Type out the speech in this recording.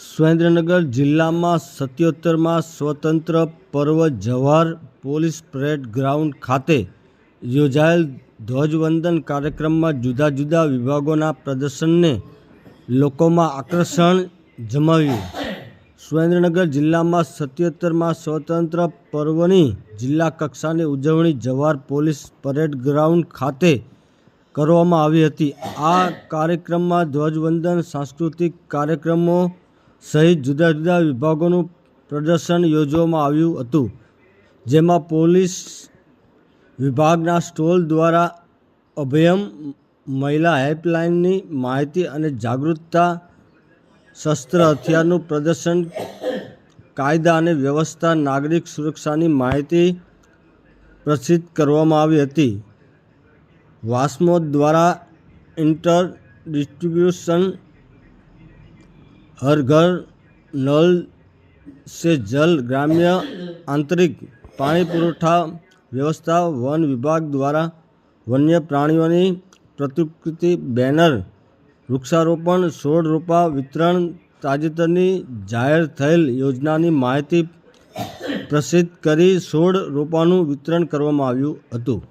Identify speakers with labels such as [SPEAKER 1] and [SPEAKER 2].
[SPEAKER 1] સુરેન્દ્રનગર જિલ્લામાં 77માં સ્વતંત્ર પર્વ જવાહર પોલીસ પરેડ ગ્રાઉન્ડ ખાતે યોજાયેલ ધ્વજવંદન કાર્યક્રમમાં જુદા જુદા વિભાગોના પ્રદર્શનને લોકોમાં આકર્ષણ જમાવ્યું. સુરેન્દ્રનગર જિલ્લામાં 77માં સ્વતંત્ર પર્વની જિલ્લા કક્ષાની ઉજવણી જવાહર પોલીસ પરેડ ગ્રાઉન્ડ ખાતે કરવામાં આવી હતી. આ કાર્યક્રમમાં ધ્વજવંદન, સાંસ્કૃતિક કાર્યક્રમો સહિત જુદા જુદા વિભાગોનું પ્રદર્શન યોજવામાં આવ્યું હતું, જેમાં પોલીસ વિભાગના સ્ટોલ દ્વારા અભયમ મહિલા હેલ્પલાઇનની માહિતી અને જાગૃતતા, શસ્ત્ર હથિયારનું પ્રદર્શન, કાયદા અને વ્યવસ્થા, નાગરિક સુરક્ષાની માહિતી પ્રસિદ્ધ કરવામાં આવી હતી. વાસ્મો દ્વારા ઇન્ટર ડિસ્ટ્રીબ્યુશન, હર ઘર નલ સે જલ, ગ્રામ્ય આંતરિક પાણી પુરવઠા વ્યવસ્થા, વન વિભાગ દ્વારા વન્ય પ્રાણીઓની પ્રતિકૃતિ બેનર, વૃક્ષારોપણ, છોડ રોપા વિતરણ, તાજેતરની જાહેર થયેલ યોજનાની માહિતી પ્રસિદ્ધ કરી છોડ રોપાનું વિતરણ કરવામાં આવ્યું હતું.